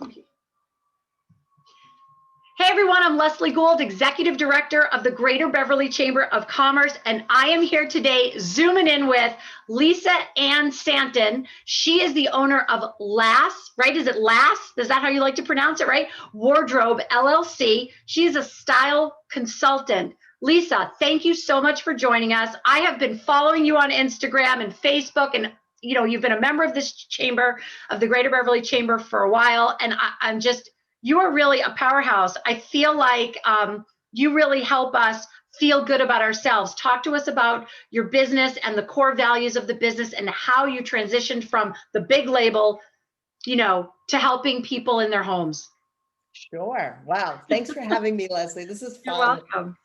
Hey everyone, I'm Leslie Gould, Executive Director of the Greater Beverly Chamber of Commerce, and I am here today zooming in with Lisa Ann Santin. She is the owner of Lass, right? Is it Lass? Is that how you like to pronounce it, right? Wardrobe LLC. She is a style consultant. Lisa, thank you so much for joining us. I have been following you on Instagram and Facebook, and you've been a member of this chamber, of the Greater Beverly Chamber, for a while, and I'm just, you are really a powerhouse. I feel like you really help us feel good about ourselves. Talk to us about your business and the core values of the business and how you transitioned from the big label, to helping people in their homes. Sure. Wow. Thanks for having me, Leslie. This is fun. You're welcome.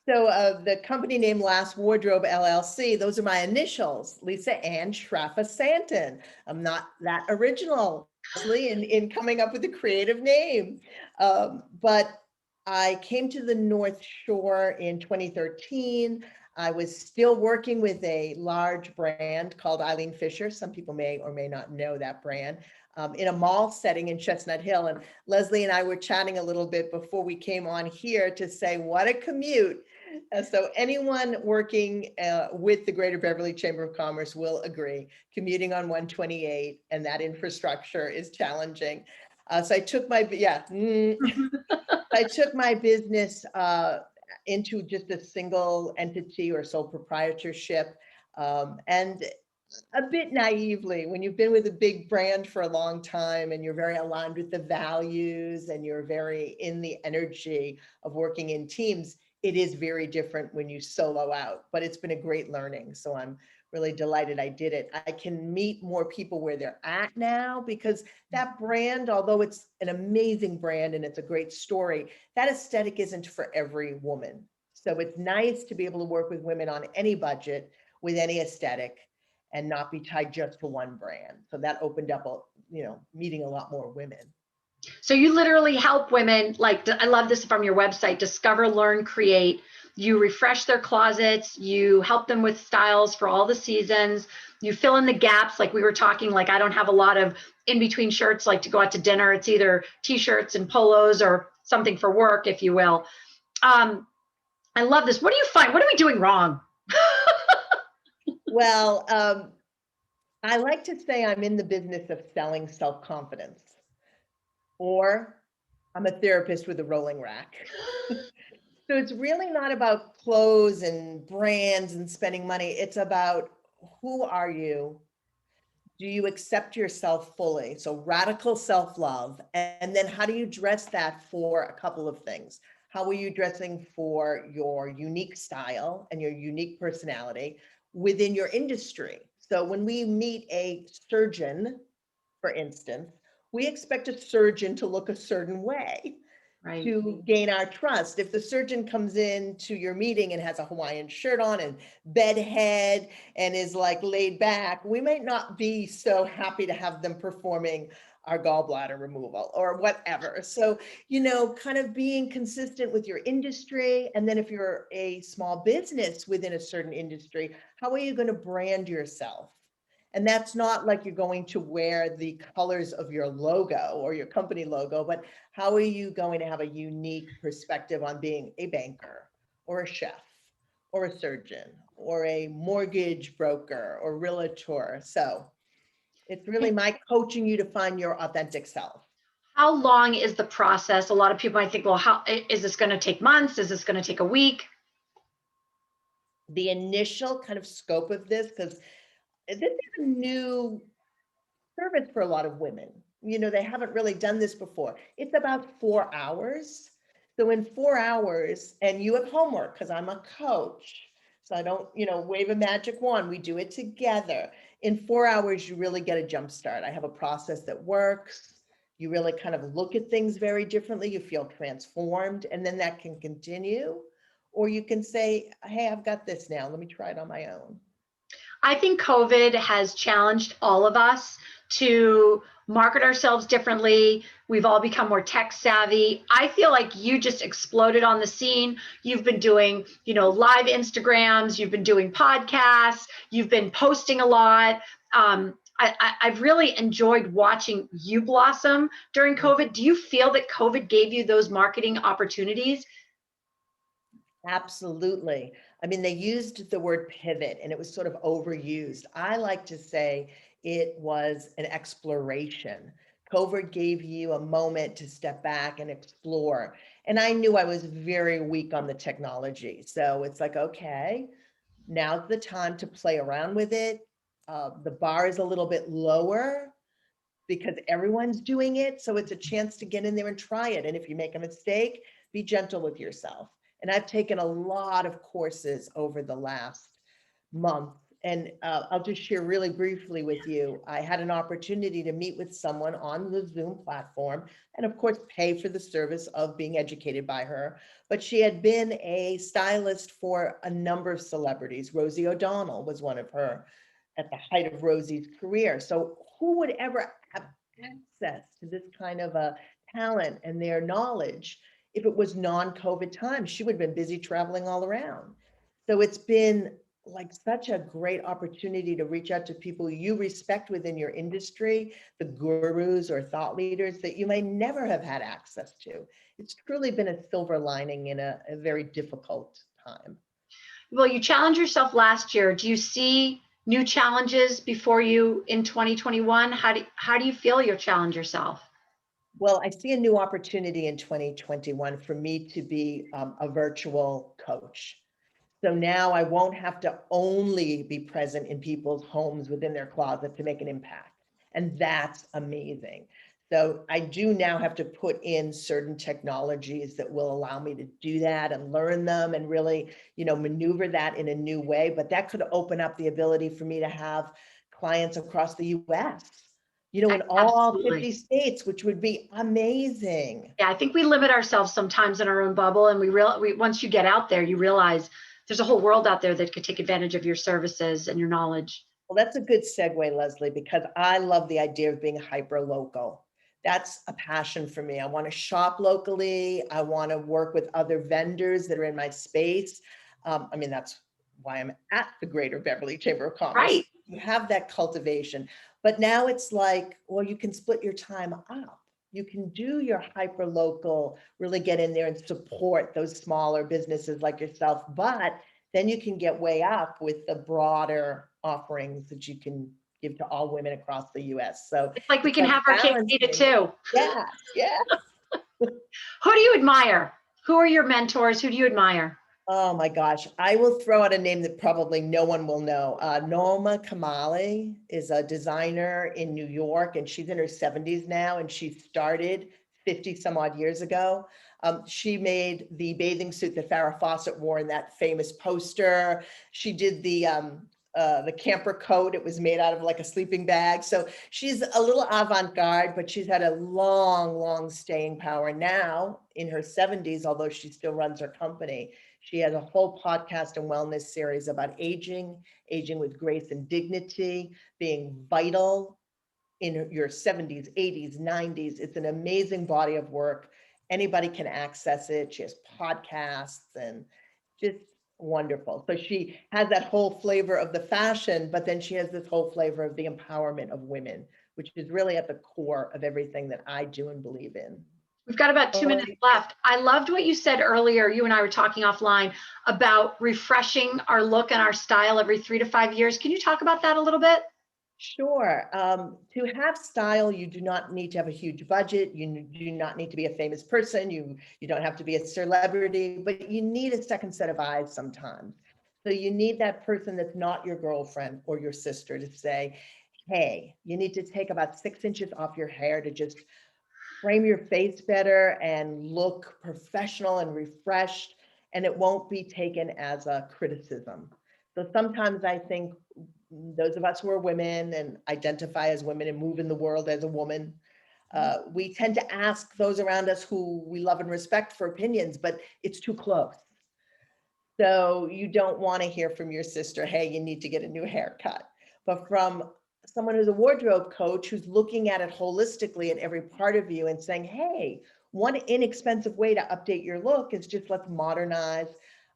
So the company name Lass Wardrobe LLC, those are my initials, Lisa Ann Schraffa Santin. I'm not that original, Leslie, in coming up with a creative name. But I came to the North Shore in 2013. I was still working with a large brand called Eileen Fisher. Some people may or may not know that brand. In a mall setting in Chestnut Hill. And Leslie and I were chatting a little bit before we came on here to say, what a commute. So anyone working with the Greater Beverly Chamber of Commerce will agree, commuting on 128 and that infrastructure is challenging. So I took my, I took my business into just a single entity or sole proprietorship. And a bit naively, when you've been with a big brand for a long time and you're very aligned with the values and you're very in the energy of working in teams, it is very different when you solo out, but it's been a great learning. So I'm really delighted I did it. I can meet more people where they're at now because that brand, although it's an amazing brand and it's a great story, that aesthetic isn't for every woman. So it's nice to be able to work with women on any budget with any aesthetic and not be tied just to one brand. So that opened up, meeting a lot more women. So you literally help women, like, I love this from your website, discover, learn, create. You refresh their closets, you help them with styles for all the seasons, you fill in the gaps, like we were talking, like I don't have a lot of in-between shirts, like to go out to dinner, it's either t-shirts and polos or something for work, if you will. I love this. What do you find? What are we doing wrong? Well, I like to say I'm in the business of selling self-confidence, or I'm a therapist with a rolling rack. So it's really not about clothes and brands and spending money. It's about who are you? Do you accept yourself fully? So radical self-love. And then how do you dress that for a couple of things? How are you dressing for your unique style and your unique personality within your industry? So when we meet a surgeon, for instance, we expect a surgeon to look a certain way. Right. To gain our trust. If the surgeon comes in to your meeting and has a Hawaiian shirt on and bedhead and is like laid back, we might not be so happy to have them performing our gallbladder removal or whatever. So, kind of being consistent with your industry. And then if you're a small business within a certain industry, how are you going to brand yourself? And that's not like you're going to wear the colors of your logo or your company logo, but how are you going to have a unique perspective on being a banker or a chef or a surgeon or a mortgage broker or realtor? So it's really my coaching you to find your authentic self. How long is the process? A lot of people might think, well, how is this going to take months? Is this going to take a week? The initial kind of scope of this, because this is a new service for a lot of women. They haven't really done this before. It's about 4 hours. So in 4 hours, and you have homework because I'm a coach. So I don't, wave a magic wand. We do it together. In 4 hours, you really get a jump start. I have a process that works. You really kind of look at things very differently. You feel transformed, and then that can continue. Or you can say, hey, I've got this now. Let me try it on my own. I think COVID has challenged all of us to market ourselves differently. We've all become more tech savvy. I feel like you just exploded on the scene. You've been doing, live Instagrams, you've been doing podcasts, you've been posting a lot. I've really enjoyed watching you blossom during COVID. Do you feel that COVID gave you those marketing opportunities? Absolutely. I mean, they used the word pivot and it was sort of overused. I like to say it was an exploration. COVID gave you a moment to step back and explore. And I knew I was very weak on the technology. So it's like, okay, now's the time to play around with it. The bar is a little bit lower because everyone's doing it. So it's a chance to get in there and try it. And if you make a mistake, be gentle with yourself. And I've taken a lot of courses over the last month. And I'll just share really briefly with you. I had an opportunity to meet with someone on the Zoom platform and of course pay for the service of being educated by her. But she had been a stylist for a number of celebrities. Rosie O'Donnell was one of her at the height of Rosie's career. So who would ever have access to this kind of a talent and their knowledge if it was non-COVID time? She would have been busy traveling all around. So it's been like such a great opportunity to reach out to people you respect within your industry, the gurus or thought leaders that you may never have had access to. It's truly been a silver lining in a very difficult time. Well, you challenged yourself last year. Do you see new challenges before you in 2021? How do you feel you'll challenge yourself? Well, I see a new opportunity in 2021 for me to be a virtual coach. So now I won't have to only be present in people's homes within their closet to make an impact. And that's amazing. So I do now have to put in certain technologies that will allow me to do that and learn them and really, maneuver that in a new way. But that could open up the ability for me to have clients across the US, in all Absolutely. 50 states, which would be amazing. Yeah, I think we limit ourselves sometimes in our own bubble, and once you get out there, you realize there's a whole world out there that could take advantage of your services and your knowledge. Well, that's a good segue, Leslie, because I love the idea of being hyper local. That's a passion for me. I want to shop locally. I want to work with other vendors that are in my space. That's why I'm at the Greater Beverly Chamber of Commerce. Right. You have that cultivation. But now it's like, well, you can split your time up. You can do your hyper local, really get in there and support those smaller businesses like yourself. But then you can get way up with the broader offerings that you can give to all women across the US. So It's like we it's can like have our cake and eat it balancing. too. Yes, yeah. Who do you admire? Who are your mentors? Who do you admire? Oh my gosh, I will throw out a name that probably no one will know. Norma Kamali is a designer in New York, and she's in her 70s now, and she started 50 some odd years ago. She made the bathing suit that Farrah Fawcett wore in that famous poster. She did the camper coat. It was made out of like a sleeping bag. So she's a little avant-garde, but she's had a long, long staying power now in her 70s, although she still runs her company. She has a whole podcast and wellness series about aging with grace and dignity, being vital in your 70s, 80s, 90s. It's an amazing body of work. Anybody can access it. She has podcasts and just wonderful. So she has that whole flavor of the fashion, but then she has this whole flavor of the empowerment of women, which is really at the core of everything that I do and believe in. We've got about 2 minutes left. I loved what you said earlier. You and I were talking offline about refreshing our look and our style every 3 to 5 years. Can you talk about that a little bit? Sure. To have style, you do not need to have a huge budget. You do not need to be a famous person. You don't have to be a celebrity, but you need a second set of eyes sometimes. So you need that person that's not your girlfriend or your sister to say, hey, you need to take about 6 inches off your hair to just frame your face better and look professional and refreshed, and it won't be taken as a criticism. So sometimes I think those of us who are women and identify as women and move in the world as a woman, we tend to ask those around us who we love and respect for opinions, but it's too close. So you don't want to hear from your sister, hey, you need to get a new haircut. But from someone who's a wardrobe coach who's looking at it holistically at every part of you and saying, hey, one inexpensive way to update your look is just let's modernize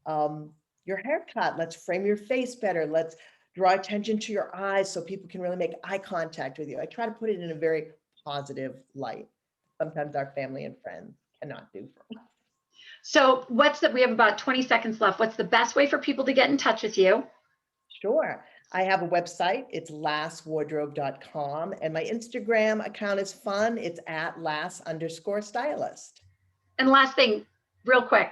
your haircut. Let's frame your face better. Let's draw attention to your eyes so people can really make eye contact with you. I try to put it in a very positive light. Sometimes our family and friends cannot do for us. So we have about 20 seconds left. What's the best way for people to get in touch with you? Sure. I have a website. It's lastwardrobe.com. And my Instagram account is fun. It's at last_stylist. And last thing, real quick,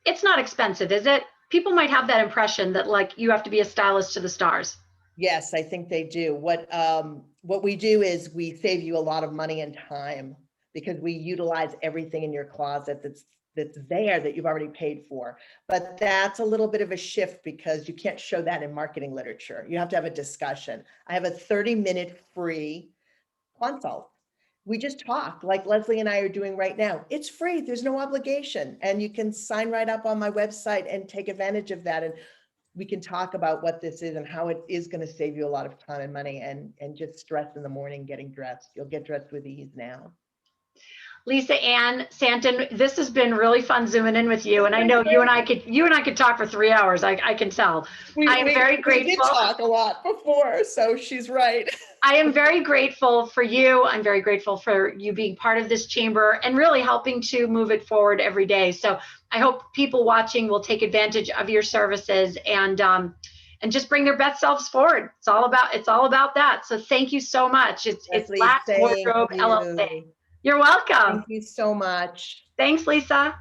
it's not expensive, is it? People might have that impression that like you have to be a stylist to the stars. Yes, I think they do. What we do is we save you a lot of money and time because we utilize everything in your closet that's there that you've already paid for. But that's a little bit of a shift because you can't show that in marketing literature. You have to have a discussion. I have a 30-minute free consult. We just talk like Leslie and I are doing right now. It's free. There's no obligation. And you can sign right up on my website and take advantage of that. And we can talk about what this is and how it is going to save you a lot of time and money and just stress in the morning getting dressed. You'll get dressed with ease now. Lisa Ann Santin, this has been really fun zooming in with you. And I know you and I could talk for 3 hours. I can tell. I am very grateful. We did talk a lot before, so she's right. I am very grateful for you. I'm very grateful for you being part of this chamber and really helping to move it forward every day. So I hope people watching will take advantage of your services and just bring their best selves forward. It's all about that. So thank you so much. It's Leslie, Last thank Wardrobe you. LLC. You're welcome. Thank you so much. Thanks, Lisa.